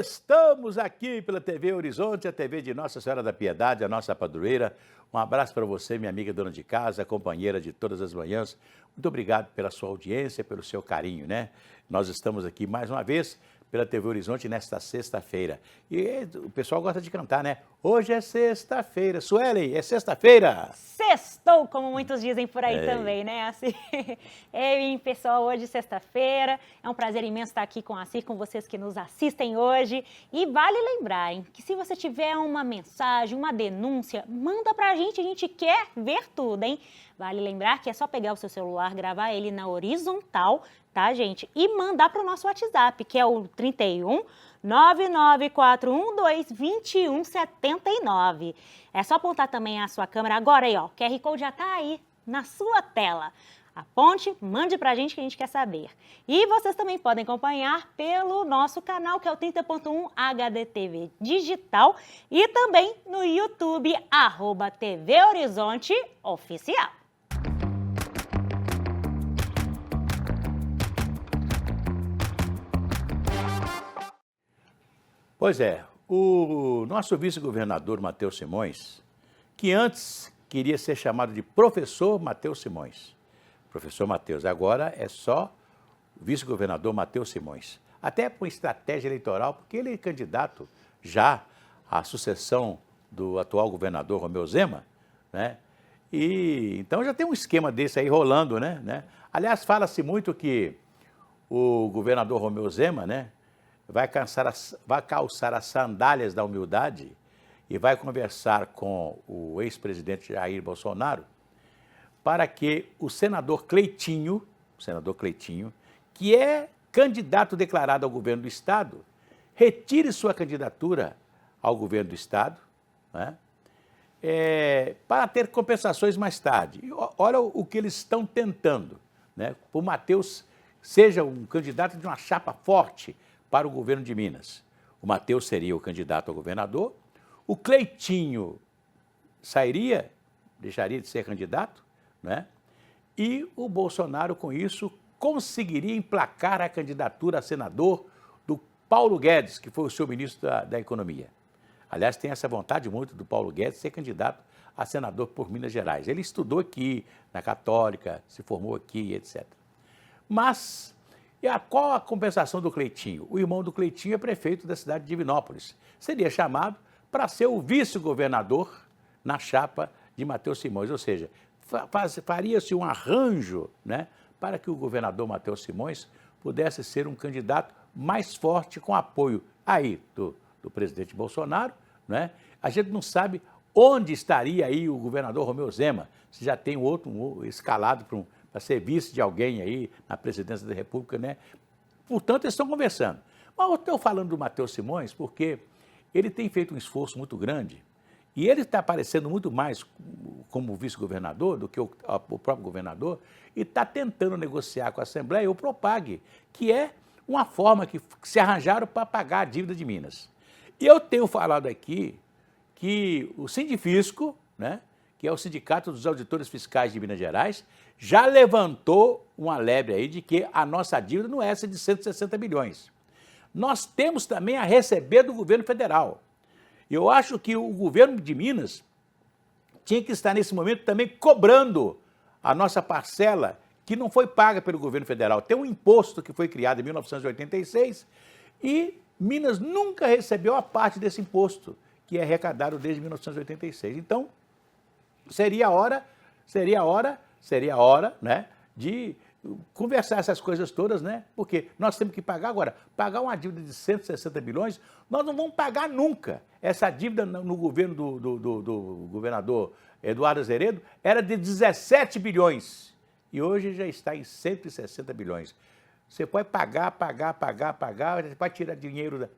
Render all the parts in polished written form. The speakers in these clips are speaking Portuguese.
Estamos aqui pela TV Horizonte, a TV de Nossa Senhora da Piedade, a nossa padroeira. Um abraço para você, minha amiga dona de casa, companheira de todas as manhãs. Muito obrigado pela sua audiência, pelo seu carinho, né? Nós estamos aqui mais uma vez pela TV Horizonte nesta sexta-feira. E o pessoal gosta de cantar, né? Hoje é sexta-feira. Suelen, é sexta-feira? Sextou, como muitos dizem por aí também, né? Assim, pessoal, hoje sexta-feira. É um prazer imenso estar aqui com a Cir, com vocês que nos assistem hoje. E vale lembrar, hein, que se você tiver uma mensagem, uma denúncia, manda pra gente quer ver tudo, hein? Vale lembrar que é só pegar o seu celular, gravar ele na horizontal, tá, gente? E mandar para o nosso WhatsApp, que é o 31 994122179. É só apontar também a sua câmera agora aí, ó. O QR Code já tá aí na sua tela. Aponte, mande pra gente que a gente quer saber. E vocês também podem acompanhar pelo nosso canal, que é o 30.1 HDTV Digital, e também no YouTube, @TV Horizonte Oficial. Pois é, o nosso vice-governador Matheus Simões, que antes queria ser chamado de professor Matheus Simões. Professor Matheus, agora é só vice-governador Matheus Simões. Até por estratégia eleitoral, porque ele é candidato já à sucessão do atual governador Romeu Zema, né? E então já tem um esquema desse aí rolando, né? Aliás, fala-se muito que o governador Romeu Zema, né, vai calçar as sandálias da humildade e vai conversar com o ex-presidente Jair Bolsonaro para que o senador Cleitinho, que é candidato declarado ao governo do Estado, retire sua candidatura ao governo do Estado, né, para ter compensações mais tarde. E olha o que eles estão tentando, né? O Matheus seja um candidato de uma chapa forte para o governo de Minas. O Matheus seria o candidato a governador, o Cleitinho deixaria de ser candidato, né? E o Bolsonaro, com isso, conseguiria emplacar a candidatura a senador do Paulo Guedes, que foi o seu ministro da Economia. Aliás, tem essa vontade muito do Paulo Guedes ser candidato a senador por Minas Gerais. Ele estudou aqui, na Católica, se formou aqui, etc. Mas qual a compensação do Cleitinho? O irmão do Cleitinho é prefeito da cidade de Divinópolis. Seria chamado para ser o vice-governador na chapa de Matheus Simões, ou seja, faria-se um arranjo, né, para que o governador Matheus Simões pudesse ser um candidato mais forte com apoio aí do presidente Bolsonaro, né? A gente não sabe onde estaria aí o governador Romeu Zema, se já tem outro escalado para ser vice de alguém aí na presidência da República, né? Portanto, eles estão conversando. Mas eu estou falando do Matheus Simões porque ele tem feito um esforço muito grande e ele está aparecendo muito mais como vice-governador do que o próprio governador e está tentando negociar com a Assembleia o Propag, que é uma forma que se arranjaram para pagar a dívida de Minas. E eu tenho falado aqui que o Sindifisco, né, que é o Sindicato dos Auditores Fiscais de Minas Gerais, já levantou uma lebre aí de que a nossa dívida não é essa de 160 bilhões. Nós temos também a receber do governo federal. Eu acho que o governo de Minas tinha que estar nesse momento também cobrando a nossa parcela que não foi paga pelo governo federal. Tem um imposto que foi criado em 1986 e Minas nunca recebeu a parte desse imposto, que é arrecadado desde 1986. Então, seria a hora, né, de conversar essas coisas todas, né? Porque nós temos que pagar agora. Pagar uma dívida de 160 bilhões, nós não vamos pagar nunca. Essa dívida no governo do governador Eduardo Azeredo era de 17 bilhões e hoje já está em 160 bilhões. Você pode pagar, você vai tirar dinheiro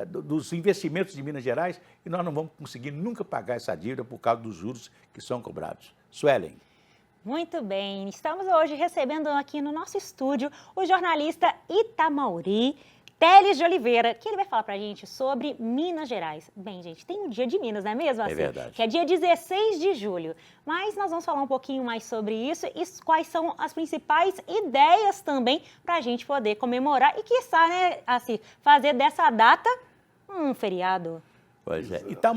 dos investimentos de Minas Gerais e nós não vamos conseguir nunca pagar essa dívida por causa dos juros que são cobrados. Suelen. Muito bem, estamos hoje recebendo aqui no nosso estúdio o jornalista Itamauri Teles de Oliveira, que ele vai falar pra gente sobre Minas Gerais. Bem, gente, tem um dia de Minas, não é mesmo? É verdade. Que é dia 16 de julho. Mas nós vamos falar um pouquinho mais sobre isso e quais são as principais ideias também pra gente poder comemorar e, quiçá, né, assim, fazer dessa data Um feriado. Pois é. Que tal?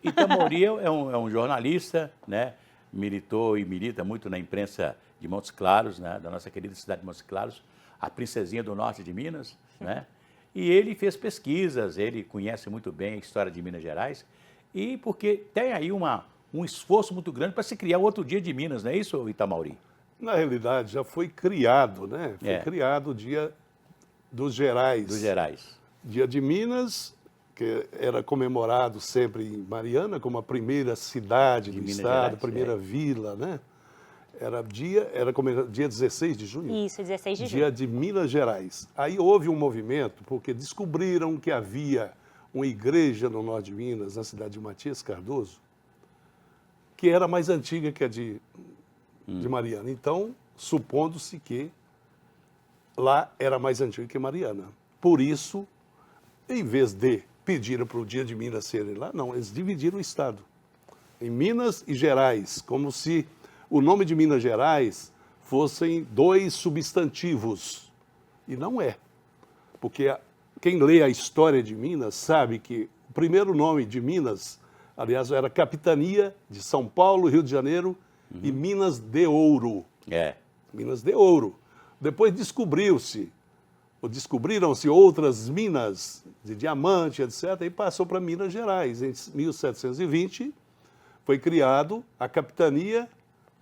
Itamori é um jornalista, né? Militou e milita muito na imprensa de Montes Claros, né? Da nossa querida cidade de Montes Claros, a princesinha do norte de Minas, né? E ele fez pesquisas, ele conhece muito bem a história de Minas Gerais, e porque tem aí um esforço muito grande para se criar outro dia de Minas, não é isso, Itamori? Na realidade, já foi criado, né? Foi criado o Dia dos Gerais. Dos Gerais. Dia de Minas, que era comemorado sempre em Mariana como a primeira cidade do estado, a primeira vila, né? Era comemorado dia 16 de junho? Isso, 16 de junho. Dia de Minas Gerais. Aí houve um movimento, porque descobriram que havia uma igreja no norte de Minas, na cidade de Matias Cardoso, que era mais antiga que a de Mariana. Então, supondo-se que lá era mais antiga que Mariana. Por isso, em vez de pedir para o dia de Minas serem lá, não, eles dividiram o estado em Minas e Gerais, como se o nome de Minas Gerais fossem dois substantivos. E não é. Porque quem lê a história de Minas sabe que o primeiro nome de Minas, aliás, era Capitania de São Paulo, Rio de Janeiro e Minas de Ouro. Minas de Ouro. Depois descobriram-se outras minas de diamante, etc., e passou para Minas Gerais. Em 1720 foi criado a Capitania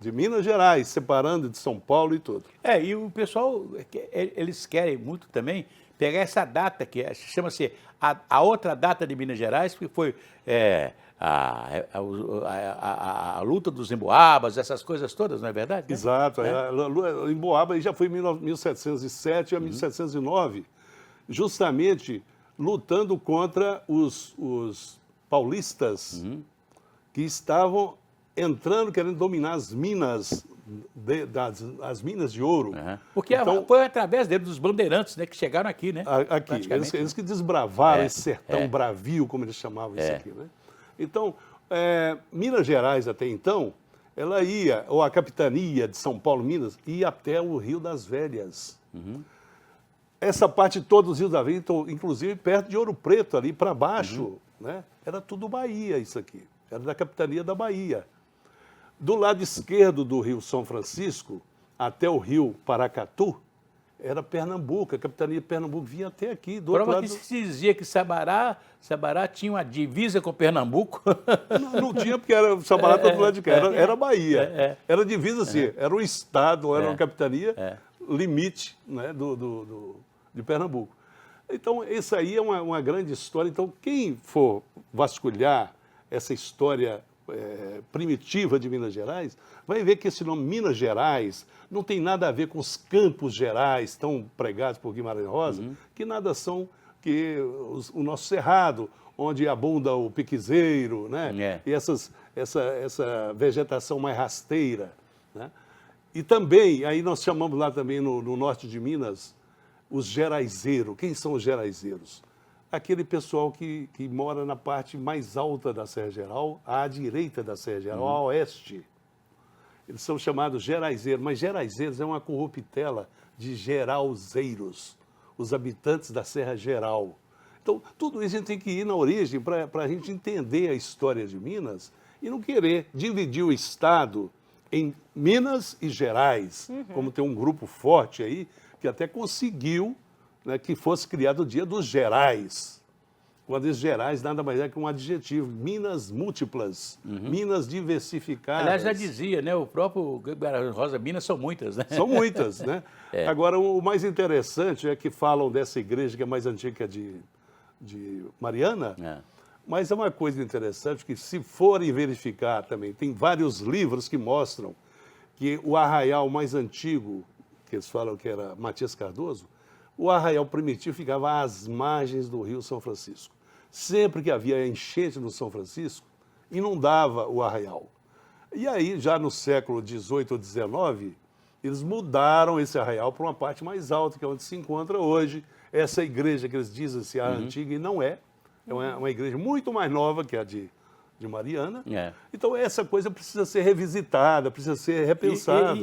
de Minas Gerais, separando de São Paulo e tudo. E o pessoal, eles querem muito também pegar essa data, que chama-se a outra data de Minas Gerais, que foi a luta dos emboabas, essas coisas todas, não é verdade? Né? Exato. Emboaba já foi em 1707 a 1709, justamente lutando contra os paulistas que estavam entrando, querendo dominar as minas, as minas de ouro. Porque então, foi através deles, dos bandeirantes, né, que chegaram aqui, né? Aqui, eles que desbravaram esse sertão bravio, como eles chamavam isso aqui, né? Então, Minas Gerais até então, ela ia, ou a capitania de São Paulo, Minas, ia até o Rio das Velhas. Essa parte toda dos Rios da Velha, inclusive perto de Ouro Preto, ali para baixo, né? Era tudo Bahia isso aqui, era da capitania da Bahia. Do lado esquerdo do Rio São Francisco, até o Rio Paracatu, era Pernambuco, a capitania de Pernambuco vinha até aqui. Do outro lado... que se dizia que Sabará tinha uma divisa com Pernambuco. Não tinha, porque Sabará estava do lado de cá, era Bahia. Era divisa, sim, era um estado, era uma capitania, limite, né, de Pernambuco. Então, isso aí é uma grande história. Então, quem for vasculhar essa história primitiva de Minas Gerais, vai ver que esse nome Minas Gerais não tem nada a ver com os campos gerais tão pregados por Guimarães Rosa, que nada são que o nosso cerrado, onde abunda o piquizeiro, né? E essa vegetação mais rasteira, né? E também, aí nós chamamos lá também no norte de Minas, os geraizeiros. Quem são os geraizeiros? Aquele pessoal que mora na parte mais alta da Serra Geral, à direita da Serra Geral, a oeste. Eles são chamados geraizeiros, mas geraizeiros é uma corruptela de geralzeiros, os habitantes da Serra Geral. Então, tudo isso a gente tem que ir na origem para a gente entender a história de Minas e não querer dividir o Estado em Minas e Gerais, como tem um grupo forte aí, que até conseguiu, né, que fosse criado o Dia dos Gerais. Quando diz Gerais, nada mais é que um adjetivo. Minas múltiplas, Minas diversificadas. Aliás, já dizia, né? O próprio Guimarães Rosa, Minas são muitas, né? São muitas, né? Agora, o mais interessante é que falam dessa igreja que é mais antiga que a de Mariana, mas é uma coisa interessante que, se forem verificar também, tem vários livros que mostram que o arraial mais antigo, que eles falam que era Matias Cardoso, o arraial primitivo ficava às margens do Rio São Francisco. Sempre que havia enchente no São Francisco, inundava o arraial. E aí, já no século XVIII ou XIX, eles mudaram esse arraial para uma parte mais alta, que é onde se encontra hoje essa igreja que eles dizem ser a antiga, e não é. É uma igreja muito mais nova que a de de Mariana. É. Então, essa coisa precisa ser revisitada, precisa ser repensada.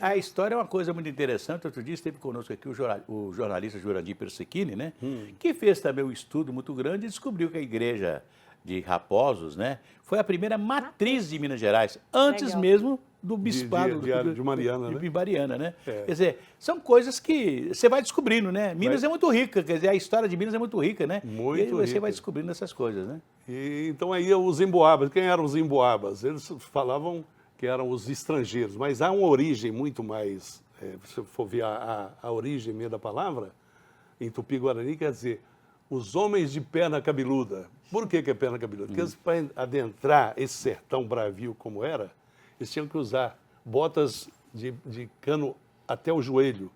A história é uma coisa muito interessante. Outro dia esteve conosco aqui o jornalista Jurandir Persechini, né? Que fez também um estudo muito grande e descobriu que a igreja de Raposos, né, foi a primeira matriz de Minas Gerais, antes Legal. mesmo do bispado de Mariana, né? de Mariana, né? É. Quer dizer, são coisas que você vai descobrindo, né? Minas é muito rica, quer dizer, a história de Minas é muito rica, né? Muito e aí você rica. vai descobrindo essas coisas, né? E, então aí os emboabas, quem eram os emboabas? Eles falavam que eram os estrangeiros, mas há uma origem muito mais, se for ver a origem mesmo da palavra, em Tupi-Guarani quer dizer os homens de perna cabeluda. Por que é perna cabeluda? Porque para adentrar esse sertão bravio como era, eles tinham que usar botas de cano até o joelho.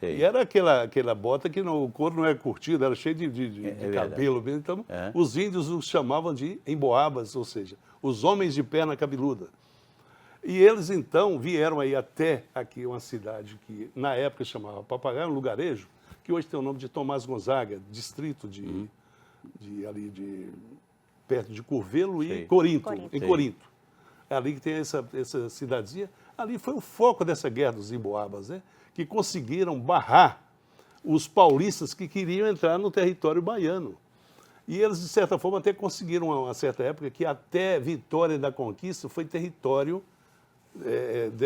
Sei. E era aquela bota que o couro não era curtido, era cheio de cabelo mesmo. Então, os índios os chamavam de emboabas, ou seja, os homens de perna cabeluda. E eles, então, vieram aí até aqui uma cidade que, na época, chamava Papagaio, um lugarejo, que hoje tem o nome de Tomás Gonzaga, distrito perto de Curvelo e Sei. Corinto, em Sei. Corinto. É ali que tem essa cidadezinha. Ali foi o foco dessa guerra dos emboabas, né? Que conseguiram barrar os paulistas que queriam entrar no território baiano. E eles, de certa forma, até conseguiram, a uma certa época, que até Vitória da Conquista foi território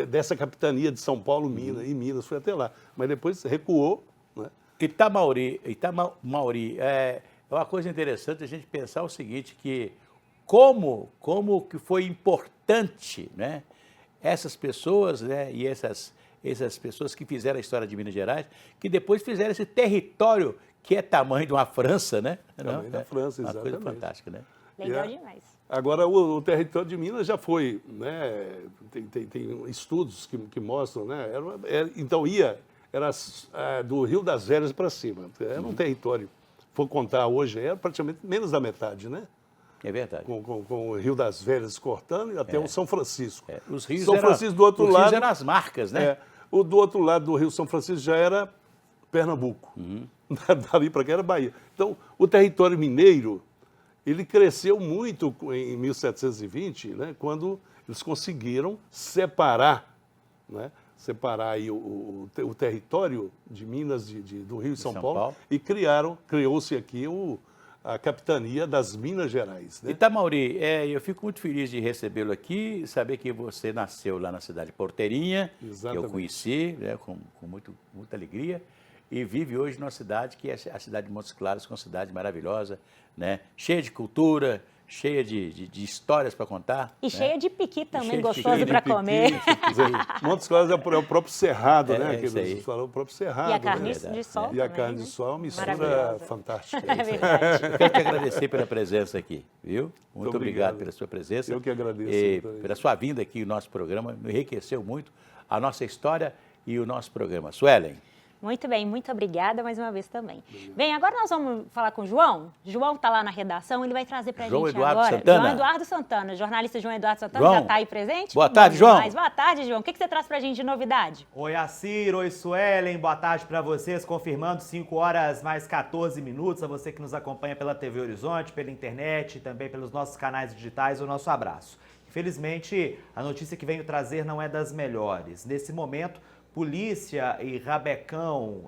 dessa capitania de São Paulo, Minas, e Minas foi até lá. Mas depois recuou, né? Itamauri é uma coisa interessante a gente pensar o seguinte, que como que foi importante, né, essas pessoas, né, e essas pessoas que fizeram a história de Minas Gerais, que depois fizeram esse território que é tamanho de uma França, né? Tamanho da França, uma exatamente. coisa fantástica, né? Legal demais. Agora, o território de Minas já foi, né, tem estudos que mostram, né, então era do Rio das Velhas para cima, era um território, for contar hoje, era praticamente menos da metade, né? É verdade. Com o Rio das Velhas cortando e até o São Francisco. Os rios São Francisco do outro lado. eram as marcas, né? O do outro lado do Rio São Francisco já era Pernambuco. Dali para cá era Bahia. Então, o território mineiro, ele cresceu muito em 1720, né, quando eles conseguiram separar, né, aí o território de Minas, do Rio e São Paulo, e criou-se aqui a capitania das Minas Gerais. Né? Itamauri, eu fico muito feliz de recebê-lo aqui, saber que você nasceu lá na cidade de Porteirinha, Exatamente. que eu conheci, né, com muita alegria, e vive hoje numa cidade que é a cidade de Montes Claros, que é uma cidade maravilhosa, né, cheia de cultura, cheia de histórias para contar. E né? cheia de piqui também, de gostoso piqui, para comer. Montes Claros é o próprio cerrado, né? Que isso aí. eles falam, o próprio cerrado. E a carne né? de sol E a também, carne né? de sol é uma mistura Maravilhosa. fantástica. É verdade. Eu quero te agradecer pela presença aqui, viu? Muito obrigado obrigado pela sua presença. Eu que agradeço. E pela sua vinda aqui no nosso programa, enriqueceu muito a nossa história e o nosso programa. Suelen. Muito bem, muito obrigada mais uma vez também. Bem, agora nós vamos falar com o João. João está lá na redação, ele vai trazer para a gente Eduardo agora. Santana. João Eduardo Santana, jornalista João Eduardo Santana, João. já está aí presente? Boa tarde, Bom João. demais. Boa tarde, João. O que você traz para a gente de novidade? Oi, Assir, oi, Suelen, boa tarde para vocês, confirmando 5 horas mais 14 minutos, a você que nos acompanha pela TV Horizonte, pela internet, também pelos nossos canais digitais, o nosso abraço. Infelizmente, a notícia que venho trazer não é das melhores. Nesse momento, polícia e rabecão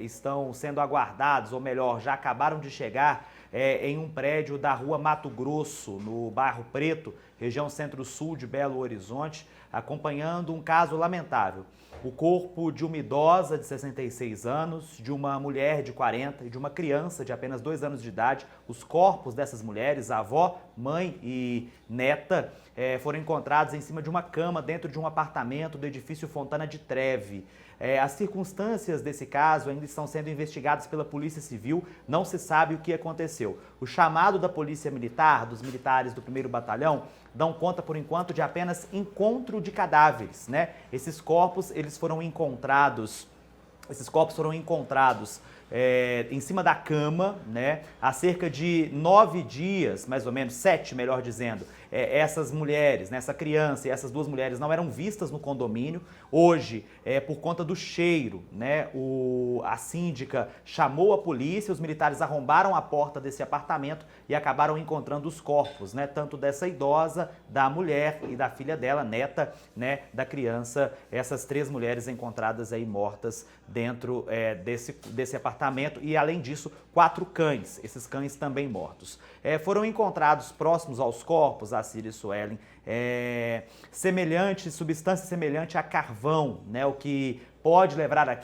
estão sendo aguardados, ou melhor, já acabaram de chegar em um prédio da rua Mato Grosso, no bairro Preto, região centro-sul de Belo Horizonte, acompanhando um caso lamentável. O corpo de uma idosa de 66 anos, de uma mulher de 40 e de uma criança de apenas 2 anos de idade. Os corpos dessas mulheres, a avó, mãe e neta, foram encontrados em cima de uma cama dentro de um apartamento do edifício Fontana de Treve. As circunstâncias desse caso ainda estão sendo investigadas pela Polícia Civil, não se sabe o que aconteceu. O chamado da Polícia Militar, dos militares do 1º Batalhão, dão conta, por enquanto, de apenas encontro de cadáveres, né? Esses corpos foram encontrados em cima da cama, né? Há cerca de 9 dias, mais ou menos, 7, melhor dizendo, essas mulheres, né, essa criança e essas 2 mulheres não eram vistas no condomínio. Hoje, por conta do cheiro, né, a síndica chamou a polícia, os militares arrombaram a porta desse apartamento e acabaram encontrando os corpos, né, tanto dessa idosa, da mulher e da filha dela, neta, né, da criança, essas 3 mulheres encontradas aí mortas dentro desse apartamento e, além disso, 4 cães, esses cães também mortos. Foram encontrados próximos aos corpos, Assir e Suelen, substância semelhante a carvão, né, o que pode levar a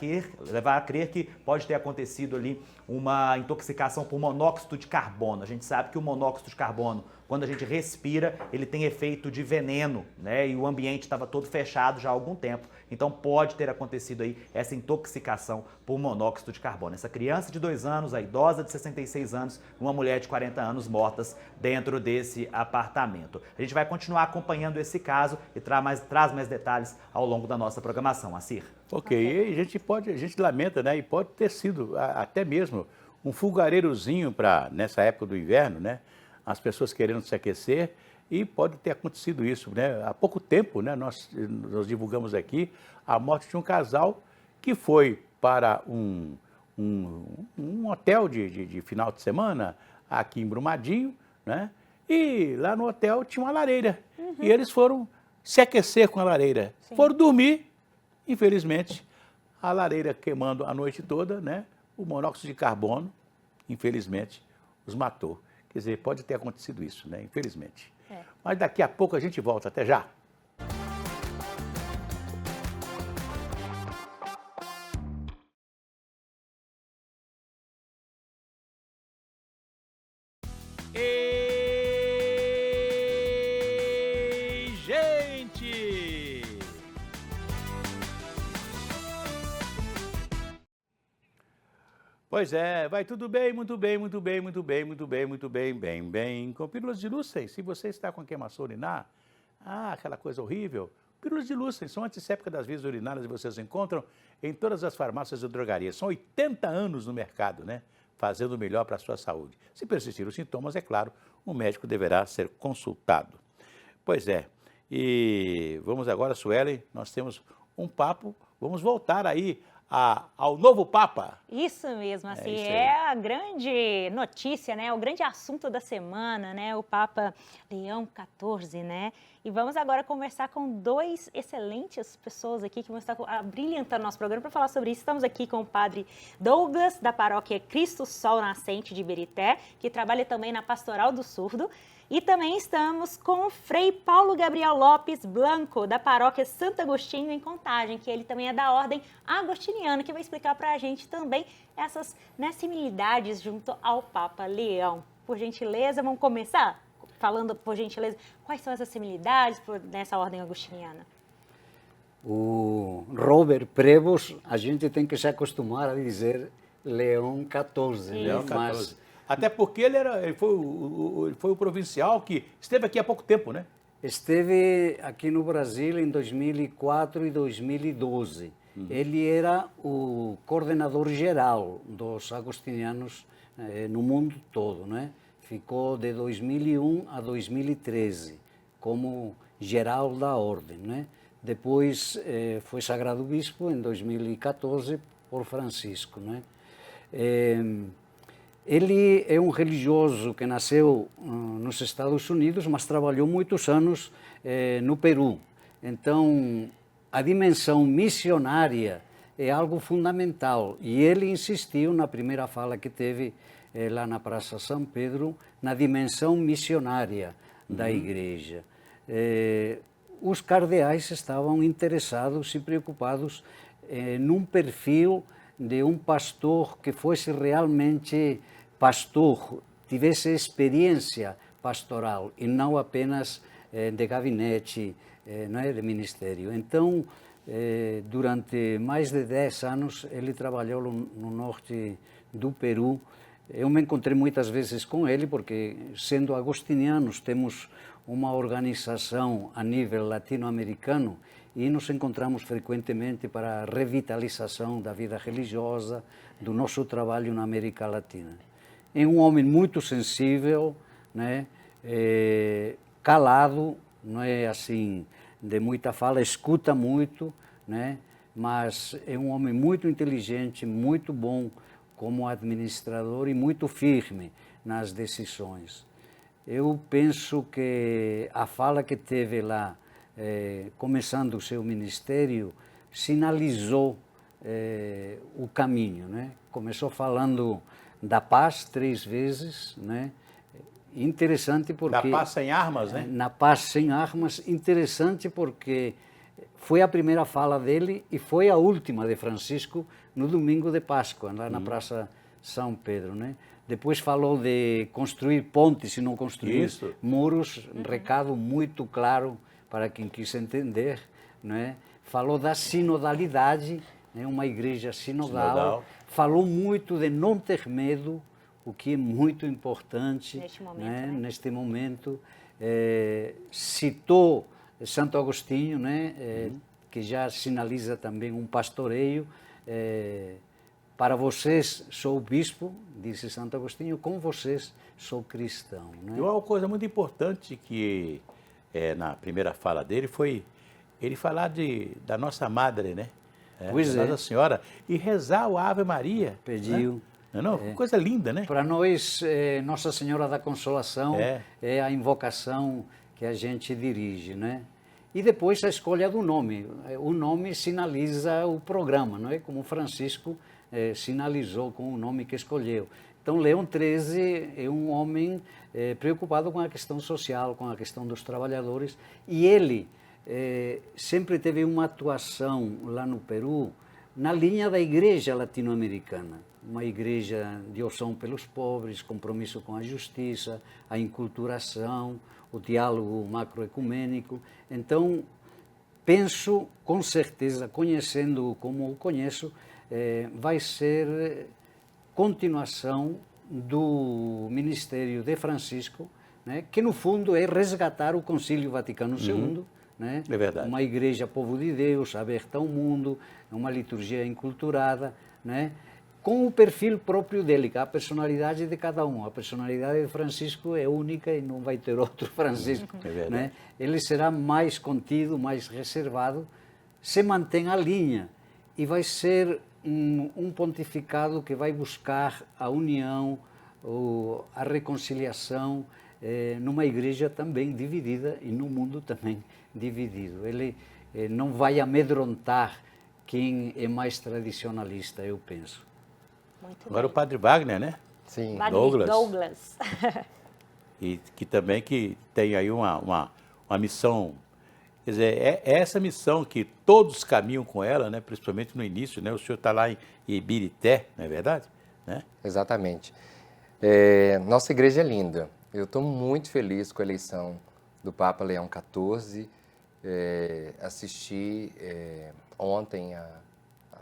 crer que pode ter acontecido ali uma intoxicação por monóxido de carbono. A gente sabe que o monóxido de carbono, quando a gente respira, ele tem efeito de veneno, né? E o ambiente estava todo fechado já há algum tempo. Então pode ter acontecido aí essa intoxicação por monóxido de carbono. Essa criança de 2 anos, a idosa de 66 anos, uma mulher de 40 anos mortas dentro desse apartamento. A gente vai continuar acompanhando esse caso e traz mais detalhes ao longo da nossa programação. Assir. Ok, e a gente lamenta, né? E pode ter sido até mesmo um fogareirozinho para, nessa época do inverno, né? As pessoas querendo se aquecer, e pode ter acontecido isso, né? Há pouco tempo, né, nós divulgamos aqui a morte de um casal que foi para um hotel de final de semana aqui em Brumadinho, né? E lá no hotel tinha uma lareira, e eles foram se aquecer com a lareira. Sim. Foram dormir, infelizmente, a lareira queimando a noite toda, né? O monóxido de carbono, infelizmente, os matou. Quer dizer, pode ter acontecido isso, né? Infelizmente. Mas daqui a pouco a gente volta. Até já! Ei, gente! Pois é, vai tudo bem, muito bem, muito bem, muito bem, muito bem, muito bem, bem. Com pílulas de Lucem, se você está com queimação urinar, aquela coisa horrível, pílulas de Lucem são antissépticas das vias urinárias e vocês encontram em todas as farmácias e drogarias. São 80 anos no mercado, né? Fazendo o melhor para a sua saúde. Se persistir os sintomas, é claro, o médico deverá ser consultado. Pois é, e vamos agora, Suelen, nós temos um papo, vamos voltar aí ao novo Papa. Isso mesmo, assim, é a grande notícia, né? O grande assunto da semana, né? O Papa Leão XIV, né? E vamos agora conversar com 2 excelentes pessoas aqui que vão estar brilhantando nosso programa para falar sobre isso. Estamos aqui com o padre Douglas, da paróquia Cristo Sol Nascente de Ibirité, que trabalha também na Pastoral do Surdo. E também estamos com o Frei Paulo Gabriel Lopes Blanco, da paróquia Santo Agostinho, em Contagem, que ele também é da ordem agostiniana, que vai explicar para a gente também essas, né, similitudes junto ao Papa Leão. Por gentileza, vamos começar falando, por gentileza, quais são essas similitudes nessa ordem agostiniana? O Robert Prevost, a gente tem que se acostumar a dizer Leão XIV, né? Leão XIV. Até porque ele foi o provincial que esteve aqui há pouco tempo, né? Esteve aqui no Brasil em 2004 e 2012. Ele era o coordenador geral dos agostinianos no mundo todo, né? Ficou de 2001 a 2013 como geral da ordem, né? Depois foi sagrado bispo em 2014 por Francisco, né? Ele é um religioso que nasceu nos Estados Unidos, mas trabalhou muitos anos no Peru. Então, a dimensão missionária é algo fundamental. E ele insistiu na primeira fala que teve lá na Praça São Pedro, na dimensão missionária da igreja. Os cardeais estavam interessados e preocupados num perfil de um pastor que fosse realmente pastor, tivesse experiência pastoral e não apenas de gabinete, não de ministério. Então, durante mais de 10 anos, ele trabalhou no norte do Peru. Eu me encontrei muitas vezes com ele, porque, sendo agostinianos, temos uma organização a nível latino-americano e nos encontramos frequentemente para a revitalização da vida religiosa, do nosso trabalho na América Latina. É um homem muito sensível, né? Calado, não é assim de muita fala, escuta muito, né? Mas é um homem muito inteligente, muito bom como administrador e muito firme nas decisões. Eu penso que a fala que teve lá, começando o seu ministério, sinalizou o caminho, né? Começou falando da paz 3 vezes, né? Interessante porque... Da paz sem armas, né? Na paz sem armas, interessante porque foi a primeira fala dele e foi a última de Francisco no domingo de Páscoa, lá na Praça São Pedro, né? Depois falou de construir pontes e não construir muros, um recado muito claro para quem quis entender, né? Falou da sinodalidade, né? Uma igreja sinodal. Falou muito de não ter medo, o que é muito importante neste momento. Né? Neste momento. Citou Santo Agostinho, né? Que já sinaliza também um pastoreio. Para vocês sou bispo, disse Santo Agostinho, com vocês sou cristão. Né? E uma coisa muito importante que na primeira fala dele foi ele falar da nossa Madre, né? Nossa Senhora, e rezar o Ave Maria. Pediu. Né? Não, coisa linda, né? Para nós, Nossa Senhora da Consolação é a invocação que a gente dirige, né? E depois a escolha do nome. O nome sinaliza o programa, não é? Como Francisco sinalizou com o nome que escolheu. Então, Leão XIII é um homem preocupado com a questão social, com a questão dos trabalhadores, e ele sempre teve uma atuação lá no Peru na linha da igreja latino-americana, uma igreja de oração pelos pobres, compromisso com a justiça, a inculturação, o diálogo macroecumênico. Então, penso, com certeza, conhecendo-o como o conheço, vai ser continuação do ministério de Francisco, né, que no fundo é resgatar o Concílio Vaticano II, né, é verdade. Uma igreja povo de Deus, aberta ao mundo, uma liturgia enculturada, né, com o perfil próprio dele, a personalidade de cada um. A personalidade de Francisco é única e não vai ter outro Francisco. Né? Ele será mais contido, mais reservado, se mantém a linha e vai ser um pontificado que vai buscar a união, a reconciliação numa igreja também dividida e no mundo também dividido. Ele não vai amedrontar quem é mais tradicionalista, eu penso. Muito Agora bem. o padre Wagner, né? Sim. Douglas. E que também que tem aí uma missão, quer dizer, é essa missão que todos caminham com ela, né? Principalmente no início, né? O senhor está lá em Ibirité, não é verdade? Né? Exatamente. Nossa igreja é linda. Eu estou muito feliz com a eleição do Papa Leão XIV. Assisti ontem a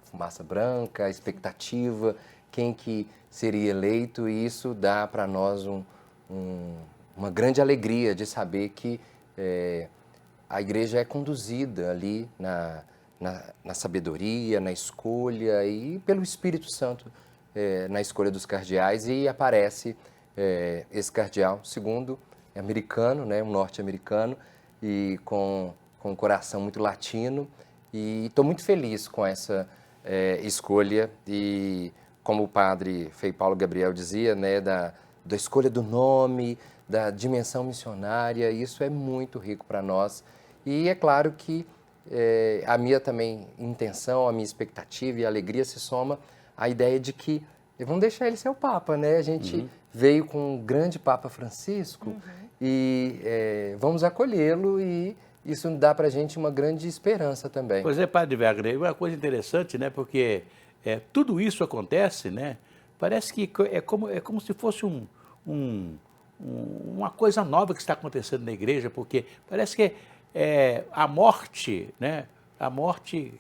fumaça branca, a expectativa, quem que seria eleito, e isso dá para nós uma grande alegria de saber que a igreja é conduzida ali na sabedoria, na escolha e pelo Espírito Santo na escolha dos cardeais, e aparece esse cardeal, segundo, é americano, né, um norte-americano, e com um coração muito latino, e estou muito feliz com essa escolha, e como o padre Frei Paulo Gabriel dizia, né, da escolha do nome, da dimensão missionária, isso é muito rico para nós. E é claro que a minha também intenção, a minha expectativa e a alegria se soma à ideia de que vamos deixar ele ser o Papa, né? A gente veio com o grande Papa Francisco e vamos acolhê-lo, e isso dá para a gente uma grande esperança também. Pois é, padre Wagner, uma coisa interessante, né? Porque tudo isso acontece, né? Parece que é como se fosse uma coisa nova que está acontecendo na igreja, porque parece que a morte, né? A morte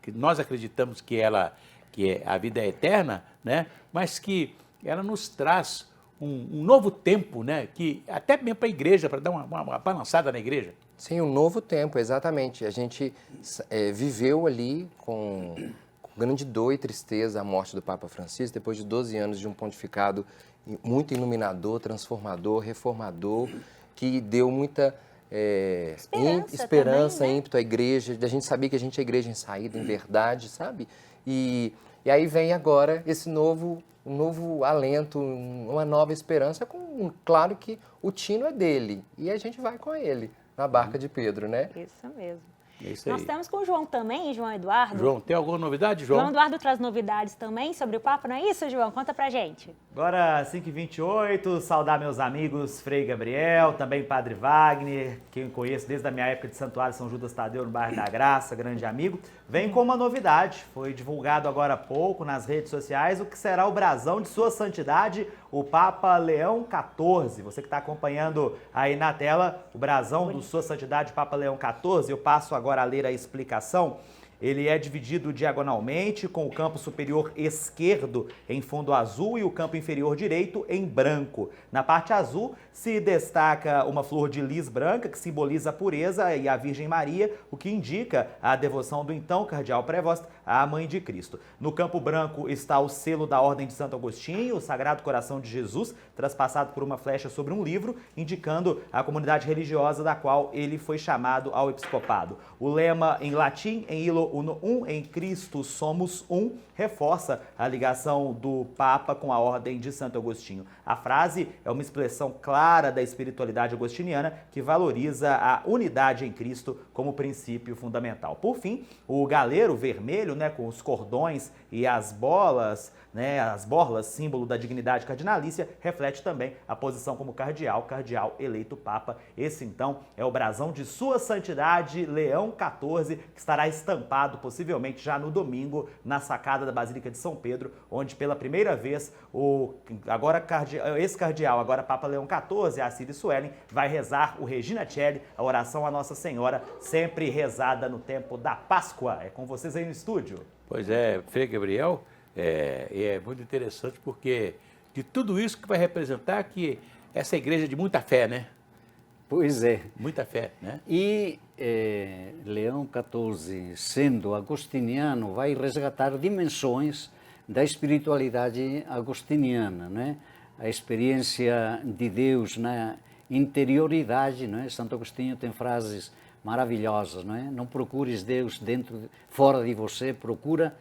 que nós acreditamos que a vida é eterna, né? Mas que ela nos traz um novo tempo, né? Que até mesmo para a igreja, para dar uma balançada na igreja. Sim, um novo tempo, exatamente. A gente viveu ali com grande dor e tristeza a morte do Papa Francisco, depois de 12 anos de um pontificado muito iluminador, transformador, reformador, que deu muita esperança, também, né? ímpeto à igreja, da gente saber que a gente é igreja em saída, em verdade, sabe? E aí vem agora esse um novo alento, uma nova esperança, claro que o tino é dele, e a gente vai com ele na barca de Pedro, né? Isso mesmo. É isso aí. Nós estamos com o João também, João Eduardo. João, tem alguma novidade, João? João Eduardo traz novidades também sobre o Papa, não é isso, João? Conta pra gente. Agora, 5h28, saudar meus amigos Frei Gabriel, também Padre Wagner, que eu conheço desde a minha época de Santuário São Judas Tadeu, no bairro da Graça, grande amigo. Vem com uma novidade, foi divulgado agora há pouco nas redes sociais o que será o brasão de Sua Santidade, o Papa Leão XIV. Você que está acompanhando aí na tela o brasão do Sua Santidade, Papa Leão XIV, eu passo agora a ler a explicação. Ele é dividido diagonalmente, com o campo superior esquerdo em fundo azul e o campo inferior direito em branco. Na parte azul se destaca uma flor de lis branca, que simboliza a pureza e a Virgem Maria, o que indica a devoção do então cardeal Prevost à Mãe de Cristo. No campo branco está o selo da Ordem de Santo Agostinho, o Sagrado Coração de Jesus, traspassado por uma flecha sobre um livro, indicando a comunidade religiosa da qual ele foi chamado ao episcopado. O lema em latim, em Illo Uno Um, em Cristo somos um, reforça a ligação do Papa com a Ordem de Santo Agostinho. A frase é uma expressão clara da espiritualidade agostiniana que valoriza a unidade em Cristo como princípio fundamental. Por fim, o galeiro vermelho, né, com os cordões e as bolas, as borlas, símbolo da dignidade cardinalícia, reflete também a posição como cardeal eleito Papa. Esse, então, é o brasão de Sua Santidade Leão XIV, que estará estampado possivelmente já no domingo na sacada da Basílica de São Pedro, onde pela primeira vez o ex-cardeal, agora Papa Leão XIV, Assírio Suelen, vai rezar o Regina Coeli, a oração à Nossa Senhora, sempre rezada no tempo da Páscoa. É com vocês aí no estúdio. Pois é, Frei Gabriel, é muito interessante porque de tudo isso que vai representar que essa igreja é de muita fé, né? Pois é. Muita fé, né? E Leão XIV, sendo agostiniano, vai resgatar dimensões da espiritualidade agostiniana, né? A experiência de Deus na interioridade, né? Santo Agostinho tem frases maravilhosas, não é? Não procures Deus fora de você, procura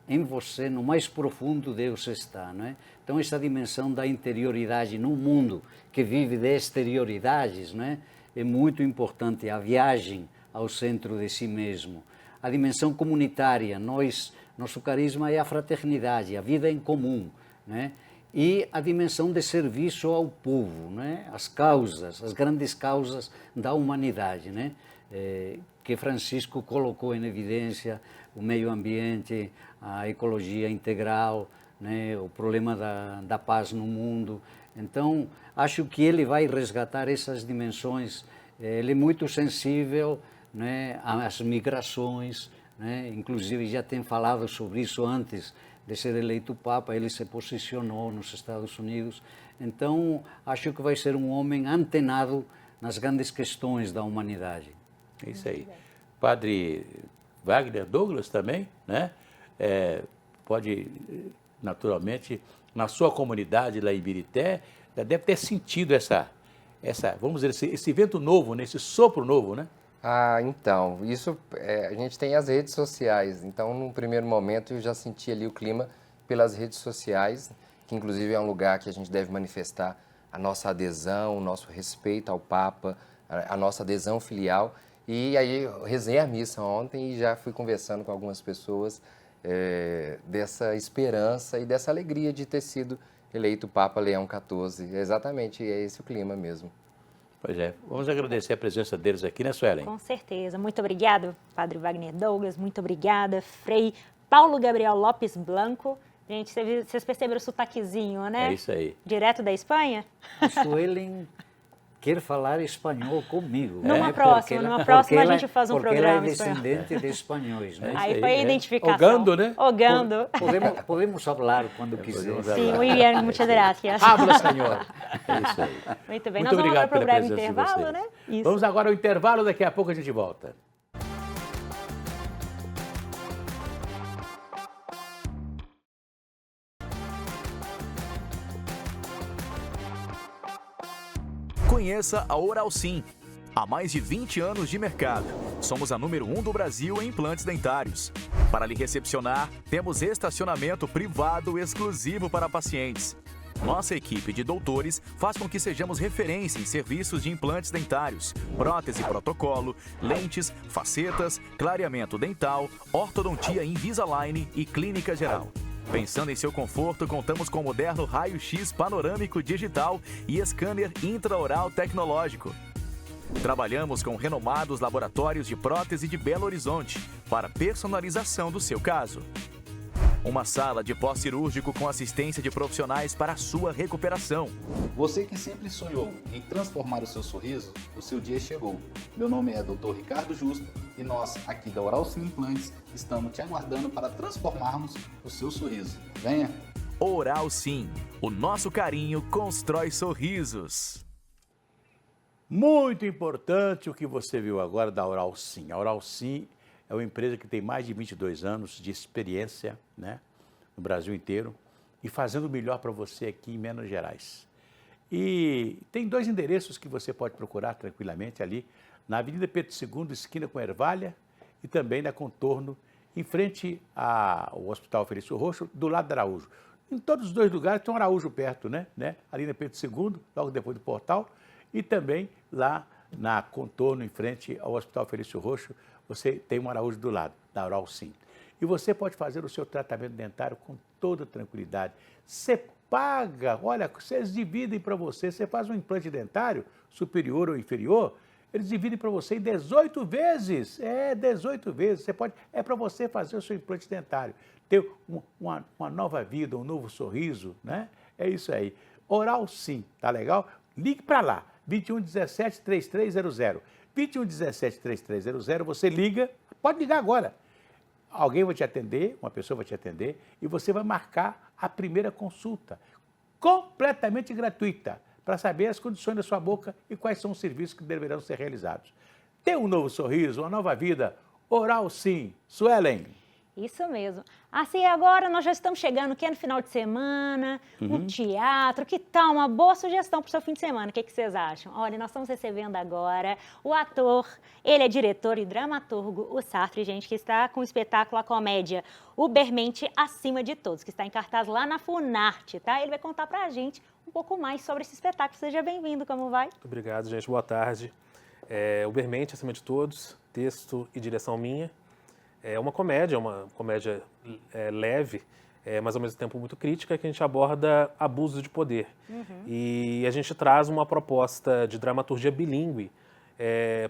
em você, no mais profundo Deus está, não é? Então essa dimensão da interioridade num mundo que vive de exterioridades, não é? É muito importante. A viagem ao centro de si mesmo, a dimensão comunitária, nosso carisma é a fraternidade, a vida em comum, né? E a dimensão de serviço ao povo, né? As grandes causas da humanidade, né? Que Francisco colocou em evidência, o meio ambiente, a ecologia integral, né? O problema da paz no mundo. Então, acho que ele vai resgatar essas dimensões. Ele é muito sensível, né, às migrações, né? Inclusive já tem falado sobre isso antes de ser eleito Papa, ele se posicionou nos Estados Unidos. Então, acho que vai ser um homem antenado nas grandes questões da humanidade. É isso aí. Padre Wagner Douglas também, né? Pode, naturalmente, na sua comunidade lá em Ibirité, deve ter sentido vamos dizer, esse vento novo, né? Esse sopro novo, né? Ah, então, isso a gente tem as redes sociais, então num primeiro momento eu já senti ali o clima pelas redes sociais, que inclusive é um lugar que a gente deve manifestar a nossa adesão, o nosso respeito ao Papa, a nossa adesão filial. E aí eu rezei a missa ontem e já fui conversando com algumas pessoas dessa esperança e dessa alegria de ter sido eleito Papa Leão XIV. Exatamente, é esse o clima mesmo. Pois é. Vamos agradecer a presença deles aqui, né, Suelen? Com certeza. Muito obrigado, Padre Wagner Douglas. Muito obrigada, Frei Paulo Gabriel Lopes Blanco. Gente, vocês perceberam o sotaquezinho, né? É isso aí. Direto da Espanha? Suelen quer falar espanhol comigo. Numa né? próxima a gente faz um programa Porque ela é espanhol. descendente de espanhóis. Né? Aí foi a identificação. Ogando, né? Ogando. Podemos falar quando quiser. Sim, muito bem, muchas gracias. Habla, senhor. É isso aí. Muito bem, Muito nós vamos obrigado agora para o pela breve presença de intervalo, vocês. né? Isso. Vamos agora ao intervalo, daqui a pouco a gente volta. Conheça a Oral Sim. Há mais de 20 anos de mercado, somos a número 1 do Brasil em implantes dentários. Para lhe recepcionar, temos estacionamento privado exclusivo para pacientes. Nossa equipe de doutores faz com que sejamos referência em serviços de implantes dentários, prótese protocolo, lentes, facetas, clareamento dental, ortodontia Invisalign e clínica geral. Pensando em seu conforto, contamos com o moderno raio-x panorâmico digital e scanner intraoral tecnológico. Trabalhamos com renomados laboratórios de prótese de Belo Horizonte para personalização do seu caso. Uma sala de pós-cirúrgico com assistência de profissionais para a sua recuperação. Você que sempre sonhou em transformar o seu sorriso, o seu dia chegou. Meu nome é Dr. Ricardo Justo e nós, aqui da Oral Sim Implantes, estamos te aguardando para transformarmos o seu sorriso. Venha! Oral Sim. O nosso carinho constrói sorrisos. Muito importante o que você viu agora da Oral Sim. A Oral Sim é uma empresa que tem mais de 22 anos de experiência, né, no Brasil inteiro e fazendo o melhor para você aqui em Minas Gerais. E tem 2 endereços que você pode procurar tranquilamente ali, na Avenida Pedro II, esquina com Ervalha, e também na Contorno, em frente ao Hospital Felício Roxo, do lado da Araújo. Em todos os 2 lugares tem um Araújo perto, né? Ali na Pedro II, logo depois do portal, e também lá na Contorno, em frente ao Hospital Felício Roxo, você tem um Araújo do lado, da Oral Sim. E você pode fazer o seu tratamento dentário com toda tranquilidade. Você paga, olha, vocês dividem para você, você faz um implante dentário, superior ou inferior, eles dividem para você em 18 vezes. 18 vezes. Você pode, é para você fazer o seu implante dentário. Ter uma nova vida, um novo sorriso, né? É isso aí. Oral Sim, tá legal? Ligue para lá, 2117-3300. 2117-3300, você liga, pode ligar agora. Alguém vai te atender, uma pessoa vai te atender e você vai marcar a primeira consulta, completamente gratuita, para saber as condições da sua boca e quais são os serviços que deverão ser realizados. Ter um novo sorriso, uma nova vida, Oral Sim. Suelen. Isso mesmo. Assim, agora nós já estamos chegando, que é no final de semana, um teatro, que tal uma boa sugestão para o seu fim de semana? O que vocês acham? Olha, nós estamos recebendo agora o ator, ele é diretor e dramaturgo, o Sartre, gente, que está com o espetáculo, a comédia Ubermente Acima de Todos, que está em cartaz lá na Funarte, tá? Ele vai contar para a gente um pouco mais sobre esse espetáculo. Seja bem-vindo, como vai? Muito obrigado, gente. Boa tarde. Ubermente Acima de Todos, texto e direção minha. É uma comédia leve, mas ao mesmo tempo muito crítica, que a gente aborda abuso de poder. E a gente traz uma proposta de dramaturgia bilíngue,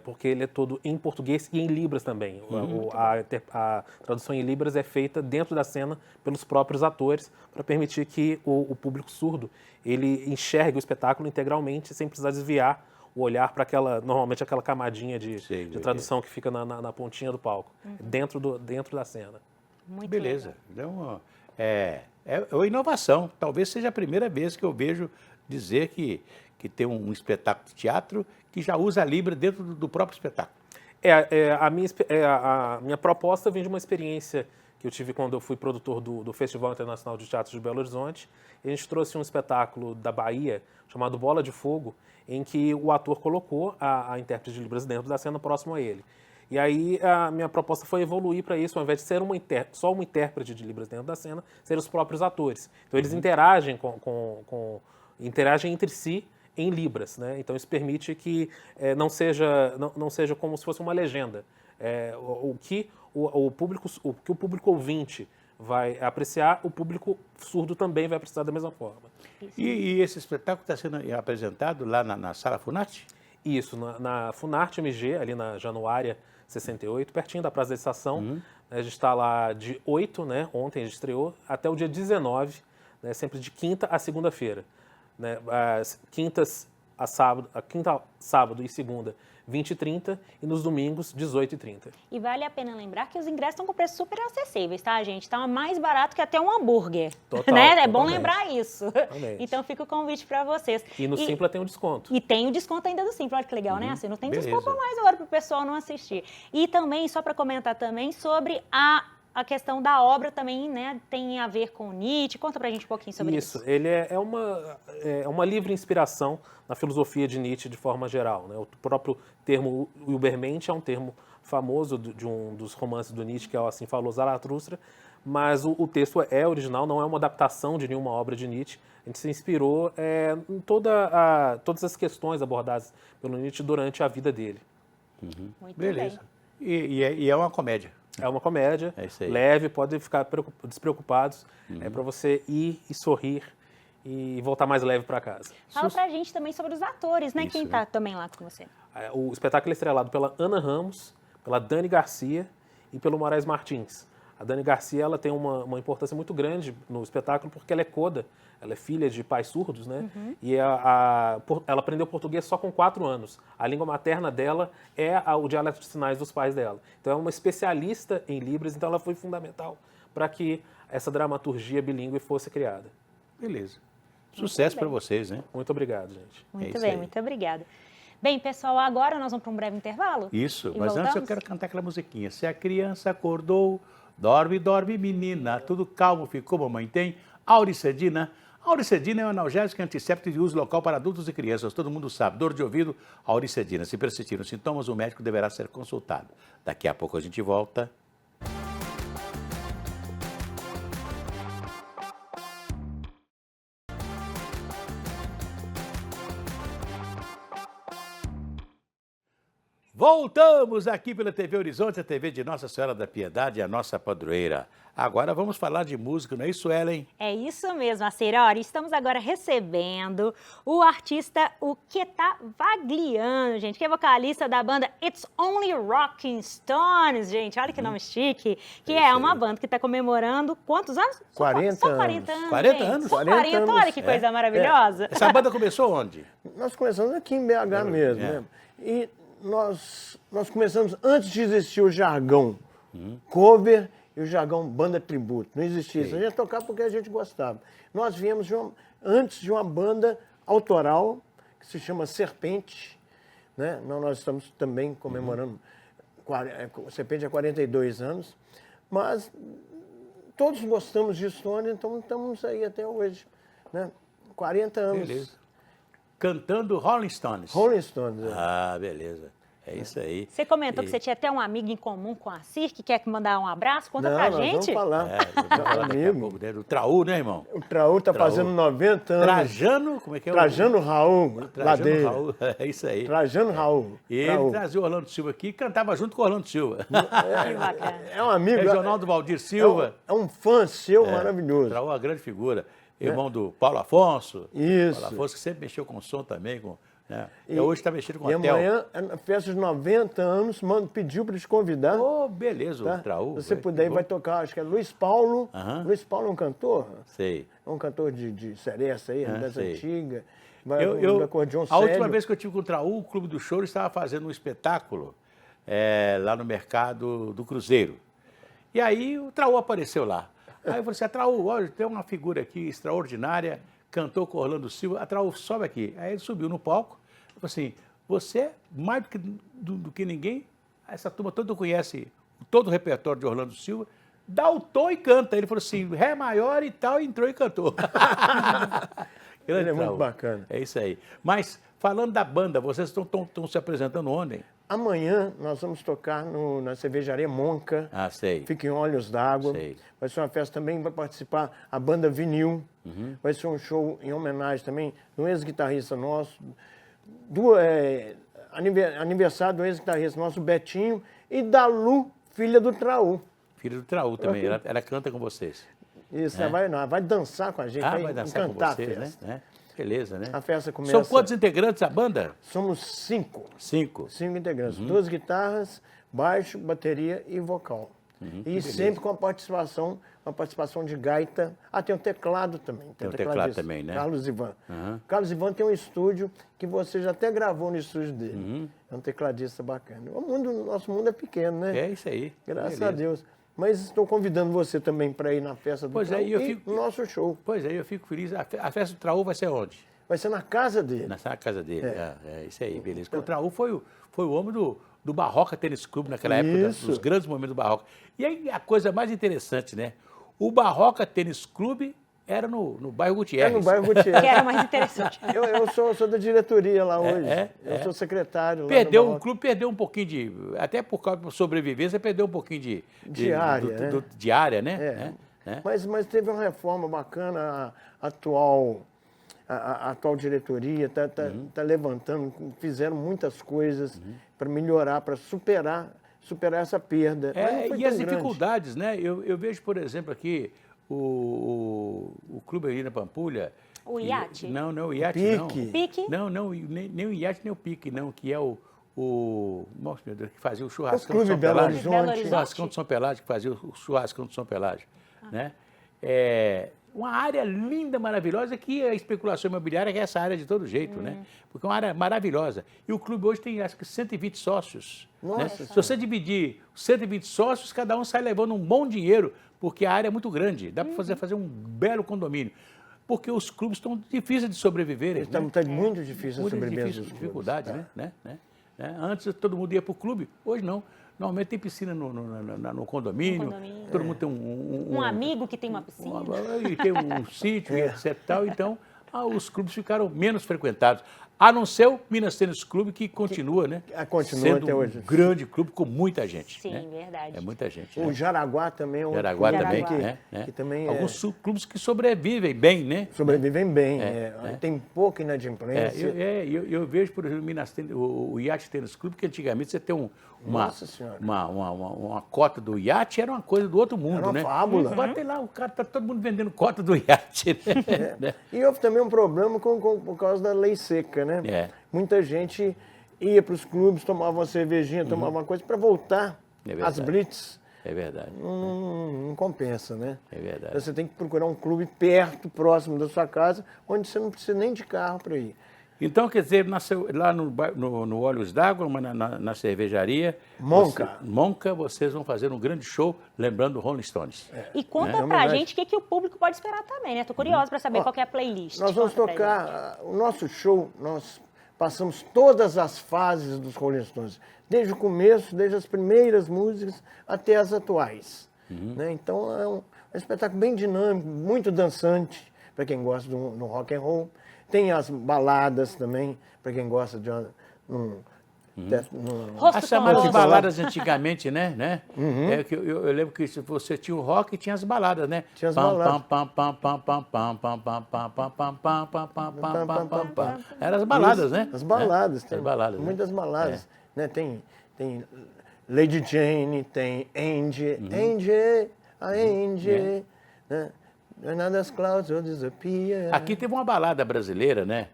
porque ele é todo em português e em libras também. A tradução em libras é feita dentro da cena pelos próprios atores, para permitir que o público surdo ele enxergue o espetáculo integralmente, sem precisar desviar o olhar para normalmente aquela camadinha de tradução que fica na pontinha do palco, dentro da cena. Muito Beleza. Então, é uma inovação. Talvez seja a primeira vez que eu vejo dizer que tem um espetáculo de teatro que já usa a Libra dentro do próprio espetáculo. A minha proposta vem de uma experiência que eu tive quando eu fui produtor do Festival Internacional de Teatro de Belo Horizonte. A gente trouxe um espetáculo da Bahia chamado Bola de Fogo, em que o ator colocou a intérprete de Libras dentro da cena próximo a ele. E aí a minha proposta foi evoluir para isso, ao invés de ser só uma intérprete de Libras dentro da cena, ser os próprios atores. Então eles interagem interagem entre si em Libras, né? Então isso permite que não seja como se fosse uma legenda. O que o público ouvinte vai apreciar, o público surdo também vai apreciar da mesma forma. E esse espetáculo está sendo apresentado lá na Sala Funarte? Isso, na Funarte MG, ali na Januária 68, pertinho da Praça da Estação. A gente está lá de 8, né, ontem a gente estreou, até o dia 19, né, sempre de quinta a segunda-feira. Né, as quintas a quinta, sábado e segunda, 20h30 e nos domingos, 18h30. E vale a pena lembrar que os ingressos estão com preços super acessíveis, tá, gente? Tá mais barato que até um hambúrguer. Total, né? É bom totalmente. lembrar isso. Totalmente. Então fica o convite para vocês. E no Simpla tem um desconto. E tem o desconto ainda do Simpla, olha que legal, né? Assim, não tem Beleza. desculpa mais agora para o pessoal não assistir. E também, só para comentar também, sobre a questão da obra também, né? Tem a ver com Nietzsche. Conta pra gente um pouquinho sobre isso. Isso, ele é uma livre inspiração na filosofia de Nietzsche de forma geral, né? O próprio termo Übermensch é um termo famoso de um dos romances do Nietzsche, que é o Assim Falou Zaratustra, mas o texto é original, não é uma adaptação de nenhuma obra de Nietzsche. A gente se inspirou em todas as questões abordadas pelo Nietzsche durante a vida dele. Muito Beleza. bem. E é uma comédia. É uma comédia É isso aí. leve, podem ficar despreocupados, é para você ir e sorrir e voltar mais leve para casa. Fala pra gente também sobre os atores, né? Isso, Quem tá também lá com você? O espetáculo é estrelado pela Ana Ramos, pela Dani Garcia e pelo Moraes Martins. A Dani Garcia ela tem uma importância muito grande no espetáculo porque ela é coda, ela é filha de pais surdos, né? E ela aprendeu português só com 4 anos. A língua materna dela é o dialeto de sinais dos pais dela. Então é uma especialista em Libras, então ela foi fundamental para que essa dramaturgia bilíngue fosse criada. Beleza. Sucesso para vocês, né? Muito obrigado, gente. Muito isso bem, aí. muito obrigada. Bem, pessoal, agora nós vamos para um breve intervalo? Isso, E mas antes eu voltamos? quero cantar aquela musiquinha. Se a criança acordou, dorme, dorme, menina, tudo calmo ficou, mamãe tem. Auricedina. Auricedina é um analgésico antisséptico de uso local para adultos e crianças. Todo mundo sabe. Dor de ouvido, auricedina. Se persistirem os sintomas, o médico deverá ser consultado. Daqui a pouco a gente volta. Voltamos aqui pela TV Horizonte, a TV de Nossa Senhora da Piedade, a nossa padroeira. Agora vamos falar de música, não é isso, Ellen? É isso mesmo, Acirori. Estamos agora recebendo o artista, o Quetá Vagliano, gente, que é vocalista da banda It's Only Rocking Stones, gente. Olha que nome chique. Que é uma banda que está comemorando quantos anos? 40 Só 40 anos. 40 gente. anos? Só 40, anos. olha que coisa maravilhosa. Essa banda começou onde? Nós começamos aqui em BH mesmo, né? E nós começamos antes de existir o jargão cover e o jargão banda tributo. Não existia isso. A gente tocava porque a gente gostava. Nós viemos antes de uma banda autoral que se chama Serpente, né? Nós estamos também comemorando Serpente há 42 anos, mas todos gostamos de Stone, então estamos aí até hoje, né? 40 anos. Beleza. Cantando Rolling Stones. Rolling Stones. É. Ah, beleza. É isso aí. Você comentou que você tinha até um amigo em comum com a Cir, que quer mandar um abraço. Conta Não, pra nós gente. vamos falar. Vamos falar daqui a pouco, né? Do Traú, né, irmão? O Traú está fazendo 90 anos. Trajano, como é que é? Trajano Raul, Trajano Ladeira. Raul, é isso aí. Trajano Raul. E ele Traú. trazia o Orlando Silva aqui e cantava junto com o Orlando Silva. Que bacana. É um amigo. Regional do Valdir Silva. É um fã seu maravilhoso. Traú é uma grande figura. Irmão do Paulo Afonso. Isso. Paulo Afonso que sempre mexeu com som também. Né? E hoje está mexendo com E hotel. amanhã, na festa de 90 anos, pediu para te convidar. Oh, beleza, tá? o Traú. Se você puder, vai tocar, acho que é Luiz Paulo. Aham. Luiz Paulo é um cantor? Sei. É um cantor de seresta aí, das sei. antigas. Vai Eu, do acordeão a última sério. vez que eu tive com o Traú, o Clube do Choro estava fazendo um espetáculo lá no mercado do Cruzeiro. E aí o Traú apareceu lá. Aí eu falei assim, Traú, olha, tem uma figura aqui extraordinária, cantou com o Orlando Silva, a Traú, sobe aqui. Aí ele subiu no palco, falou assim, você, mais do que ninguém, essa turma toda conhece todo o repertório de Orlando Silva, dá o tom e canta. Ele falou assim, Ré maior e tal, entrou e cantou. Ele é muito Traú. bacana. É isso aí. Mas, falando da banda, vocês estão se apresentando onde? Amanhã nós vamos tocar na cervejaria Monca. Ah, sei. Fica em Olhos d'Água. Sei. Vai ser uma festa também, vai participar a banda Vinil. Vai ser um show em homenagem também do ex-guitarrista nosso, aniversário do ex-guitarrista nosso, Betinho, e da Lu, filha do Traú. Filha do Traú também, ela canta com vocês. Isso, ela vai dançar com a gente, Vai dançar com cantar vocês, a festa. né? Beleza, né? A festa começa... São quantos integrantes a banda? Somos 5. 5. 5 integrantes. 2 guitarras, baixo, bateria e vocal. E sempre com a participação de gaita. Ah, tem um teclado também. Tem um teclado também, né? Carlos Ivan. Carlos Ivan tem um estúdio que você já até gravou no estúdio dele. É um tecladista bacana. Nosso mundo é pequeno, né? É isso aí. Graças a Deus. Mas estou convidando você também para ir na festa do Traú no nosso show. Pois é, eu fico feliz. A festa do Traú vai ser onde? Vai ser na casa dele. Na casa dele, isso aí, beleza. Porque o Traú foi o homem do Barroca Tênis Clube naquela época, dos grandes momentos do Barroca. E aí a coisa mais interessante, né? O Barroca Tênis Clube era no bairro Gutierrez. É no bairro Gutierrez. Que era mais interessante. Eu sou da diretoria lá hoje. Eu sou secretário lá O clube perdeu um pouquinho até por causa da sobrevivência, perdeu um pouquinho de área, né? Mas teve uma reforma bacana, a atual diretoria está levantando, fizeram muitas coisas para melhorar, para superar essa perda. E as dificuldades, né? Eu vejo, por exemplo, aqui o Clube ali na Pampulha. O iate? Não, o iate não. Pique? Não, nem o iate, nem o pique, não, que é nossa, meu Deus, que fazia o churrascão de São Belo Pelágio. Horizonte. O churrascão de São Pelágio, que fazia o churrascão de São Pelágio, né? Uma área linda, maravilhosa, que a especulação imobiliária quer essa área de todo jeito, né? Porque é uma área maravilhosa. E o clube hoje tem, acho que, 120 sócios. Né? Se você dividir 120 sócios, cada um sai levando um bom dinheiro, porque a área é muito grande. Dá para fazer um belo condomínio. Porque os clubes estão difíceis de sobreviver. Está muito difícil de sobreviver. Dificuldade, né? Antes todo mundo ia para o clube, hoje não. Normalmente tem piscina no condomínio, todo mundo tem um amigo que tem uma piscina. E tem um sítio, etc. Tal, então, os clubes ficaram menos frequentados. A não ser o Minas Tênis Clube, que continua, né? Continua sendo até hoje. Um grande clube com muita gente. Sim, né? verdade. É muita gente. O Jaraguá também é um Jaraguá também, que também alguns clubes que sobrevivem bem, né? Sobrevivem bem. Tem pouca inadimplência. Eu vejo, por exemplo, o Iate Tênis Clube, que antigamente você tem uma cota do iate, era uma coisa do outro mundo, era uma né? fábula. Bota lá, o cara tá todo mundo vendendo cota do iate. Né? E houve também um problema por causa da lei seca, né? Muita gente ia para os clubes, tomava uma cervejinha, tomava uma coisa para voltar às blitz. É verdade. Não compensa, né? É verdade. Então, você tem que procurar um clube perto, próximo da sua casa, onde você não precisa nem de carro para ir. Então, quer dizer, lá no Olhos d'Água, na cervejaria Monca, vocês vão fazer um grande show, lembrando o Rolling Stones. E conta pra gente o que o público pode esperar também, né? Tô curiosa para saber qual que é a playlist. Nós vamos tocar o nosso show, nós passamos todas as fases dos Rolling Stones, desde o começo, desde as primeiras músicas até as atuais. Né? Então, é um espetáculo bem dinâmico, muito dançante, para quem gosta do rock and roll. Tem as baladas também, para quem gosta de as chamadas baladas antigamente, né? Eu lembro que você tinha o rock e tinha as baladas, né? Tinha as baladas. Eram as baladas, né? As baladas. Tem baladas, muitas baladas. Né? Tem Lady Jane, tem Angie, Angie, né? Another clouds will disappear. Aqui teve uma balada brasileira, né?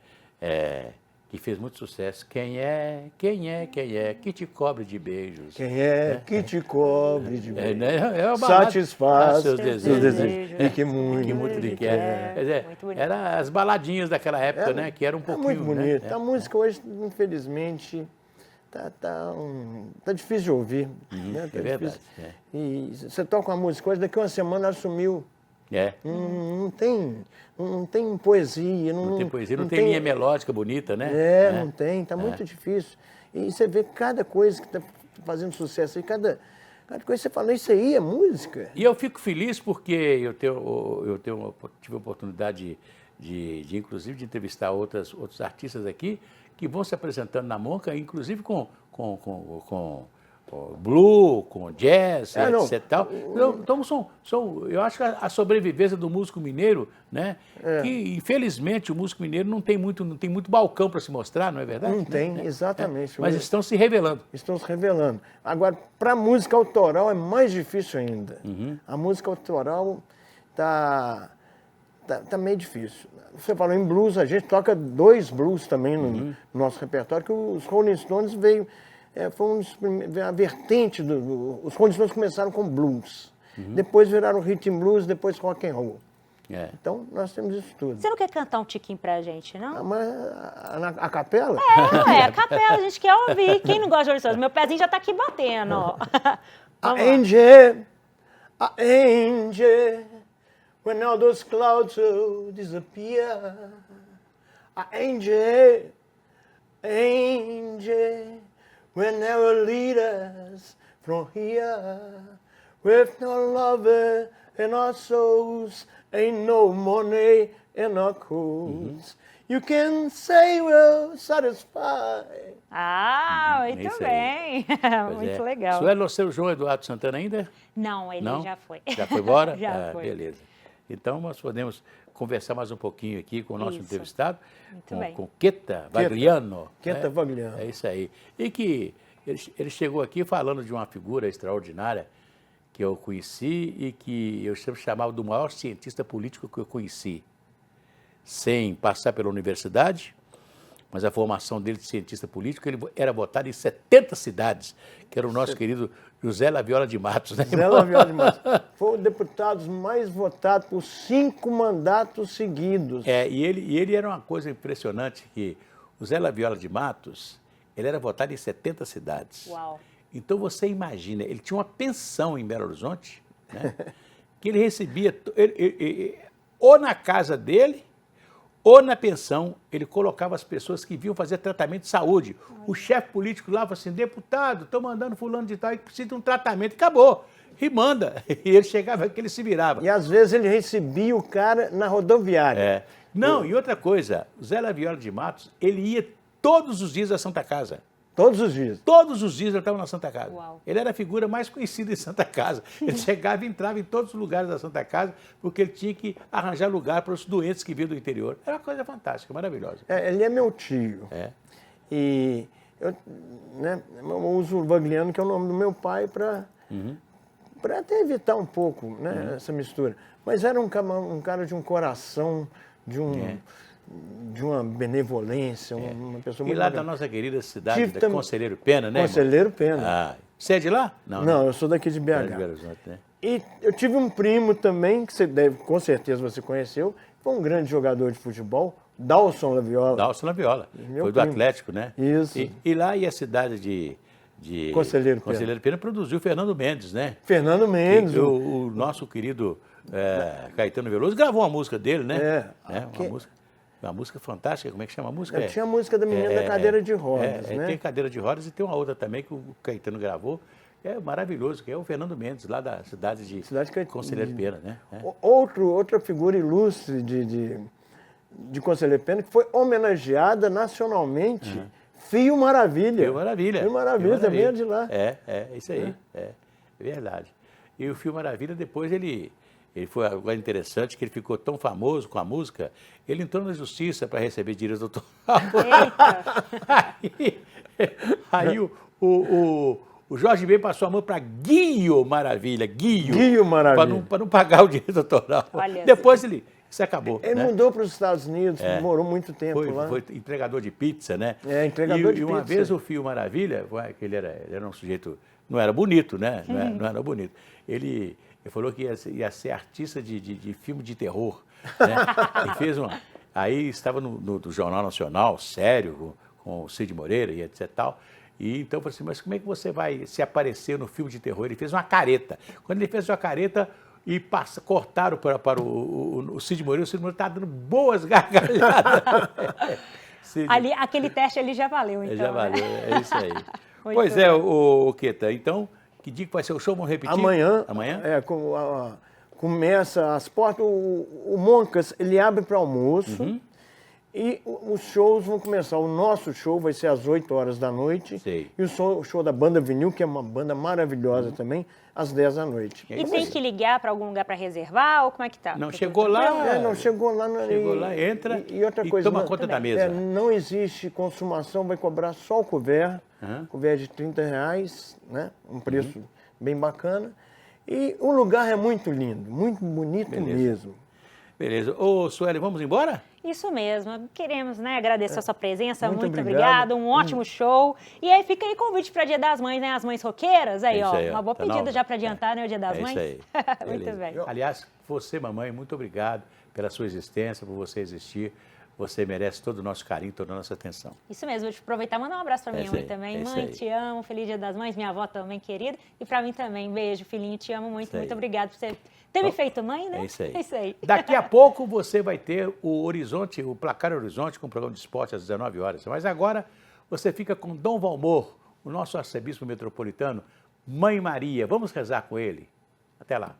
Que fez muito sucesso. Quem é que te cobre de beijos? Quem é que te cobre de beijos? É uma balada. Satisfaz seus desejos. E que muito lhe quer. Quer dizer, eram as baladinhas daquela época, né? Que era um pouquinho... muito bonito. Né? A música hoje, infelizmente, tá difícil de ouvir. Né? É verdade. E você toca uma música hoje, daqui a uma semana ela sumiu. Não tem poesia. Não tem poesia, não tem linha melódica bonita, né? Não tem, tá muito difícil. E você vê cada coisa que está fazendo sucesso aí, cada coisa que você fala, isso aí é música. E eu fico feliz porque eu tive a oportunidade inclusive, de entrevistar outros artistas aqui que vão se apresentando na Monca, inclusive com blue, com jazz, etc. Tal. Então, eu acho que a sobrevivência do músico mineiro, né? Que, infelizmente, o músico mineiro não tem muito balcão para se mostrar, não é verdade? Não tem, exatamente. Mas estão se revelando. Estão se revelando. Agora, para a música autoral é mais difícil ainda. A música autoral tá meio difícil. Você falou em blues, a gente toca 2 blues também no nosso repertório, que os Rolling Stones veio foi a vertente, os Condições começaram com blues, depois viraram rhythm blues, depois rock and roll. Então, nós temos isso tudo. Você não quer cantar um tiquinho pra gente, não? Mas a capela? A capela, a gente quer ouvir. Quem não gosta de Jorge Souza? Meu pezinho já tá aqui batendo, ó. Angel, when all those clouds will disappear. Angel, when they will lead us from here. With no lover in our souls, ain't no money in our coats. You can say we're satisfied. Muito bem. Muito legal. Sueli, o seu João Eduardo Santana ainda? Não, ele já foi. Já foi embora? Já foi. Beleza. Então, nós podemos conversar mais um pouquinho aqui com o nosso entrevistado, com Queta Vagliano. Queta Vagliano. É isso aí. E que ele chegou aqui falando de uma figura extraordinária que eu conheci e que eu sempre chamava do maior cientista político que eu conheci, sem passar pela universidade, mas a formação dele de cientista político, ele era votado em 70 cidades, que era o nosso querido José Laviola de Matos. Né, José Laviola de Matos. Foi o deputado mais votado por 5 mandatos seguidos. E ele era uma coisa impressionante, que o José Laviola de Matos, ele era votado em 70 cidades. Uau. Então você imagina, ele tinha uma pensão em Belo Horizonte, né, que ele recebia, ou na casa dele, ou na pensão, ele colocava as pessoas que vinham fazer tratamento de saúde. O chefe político lá falava assim, deputado, estou mandando fulano de tal, que precisa de um tratamento, acabou. E manda. E ele chegava aqui, ele se virava. E às vezes ele recebia o cara na rodoviária. Não, e outra coisa, o Zé Laviola de Matos, ele ia todos os dias à Santa Casa. Todos os dias? Todos os dias ele estava na Santa Casa. Uau. Ele era a figura mais conhecida em Santa Casa. Ele chegava e entrava em todos os lugares da Santa Casa, porque ele tinha que arranjar lugar para os doentes que vinham do interior. Era uma coisa fantástica, maravilhosa. Ele é meu tio. E eu uso o Vagliano, que é o nome do meu pai, para até evitar um pouco essa mistura. Mas era um cara de um coração, de uma benevolência, uma pessoa muito... E lá da nossa querida cidade, da Conselheiro Pena, né? Conselheiro Pena. Você é de lá? Não, eu sou daqui de BH. De Belo Horizonte, né? E eu tive um primo também, que com certeza você conheceu, foi um grande jogador de futebol, Dalson Laviola. Dalson Laviola, foi do Atlético, né? Isso. E lá a cidade de Conselheiro Pena produziu Fernando Mendes, né? Fernando Mendes. O nosso querido Caetano Veloso gravou uma música dele, né? Uma música fantástica, como é que chama a música? Tinha a música da menina da cadeira de rodas, né? Tem cadeira de rodas e tem uma outra também que o Caetano gravou, é maravilhoso, que é o Fernando Mendes, lá da cidade de Conselheiro Pena, né? Outra figura ilustre de Conselheiro Pena, que foi homenageada nacionalmente, Fio Maravilha. Fio Maravilha. Fio Maravilha também é de lá. Isso aí, é verdade. E o Fio Maravilha, depois ele foi agora interessante, que ele ficou tão famoso com a música, ele entrou na justiça para receber direitos autorais. Aí o Jorge Ben passou a mão para Guio Maravilha, Guio Maravilha. Para não pagar o direito autoral. Olha, depois isso acabou. Ele mudou para os Estados Unidos, morou muito tempo lá. Foi entregador de pizza, né? Entregador de pizza. E uma vez o Fio Maravilha, que ele era um sujeito, não era bonito, né? Não era bonito. Ele falou que ia ser artista de filme de terror, né? E fez aí estava no Jornal Nacional, sério, com o Cid Moreira e etc. Tal. E então eu falei assim, mas como é que você vai se aparecer no filme de terror? Ele fez uma careta. Quando ele fez uma careta e cortaram para o Cid Moreira, o Cid Moreira estava dando boas gargalhadas. Ali, aquele teste ali já valeu, então. Já valeu, é isso aí. Muito Pois é, o Queta, então, que dia que vai ser o show? Vamos repetir? Amanhã. Amanhã? Começa as portas, o Moncas, ele abre para almoço e os shows vão começar. O nosso show vai ser às 8 horas da noite. Sei. E o show da Banda Vinil, que é uma banda maravilhosa também, às 10 da noite. E tem que ligar para algum lugar para reservar ou como é que tá? Não, chegou lá. Não, chegou lá. Chegou lá, entra e outra coisa, toma conta da mesa. Não existe consumação, vai cobrar só o couvert. Couvert de R$30, né? Um preço bem bacana. E o lugar é muito lindo, muito bonito mesmo. Beleza. Ô, Sueli, vamos embora? Isso mesmo. Queremos, né, agradecer a sua presença. Muito Muito obrigado. obrigado. Um ótimo show. E aí fica aí convite para Dia das Mães, né? As mães roqueiras. Aí, É isso ó. aí, ó. Uma boa Tá pedida na já para adiantar, né? O Dia das É Mães. isso aí. Muito Beleza. bem. Aliás, você, mamãe, muito obrigado pela sua existência, por você existir. Você merece todo o nosso carinho, toda a nossa atenção. Isso mesmo, vou te aproveitar e mandar um abraço para minha isso mãe aí, também. é isso Mãe, aí. te amo, feliz Dia das Mães, minha avó também, querida. E para mim também, beijo, filhinho, te amo muito, Isso aí. muito obrigado por você ter me feito mãe, né? É isso aí. É isso aí. Daqui a pouco você vai ter o Horizonte, o Placar Horizonte, com o programa de esporte às 19 horas. Mas agora você fica com Dom Valmor, o nosso arcebispo metropolitano, Mãe Maria. Vamos rezar com ele. Até lá.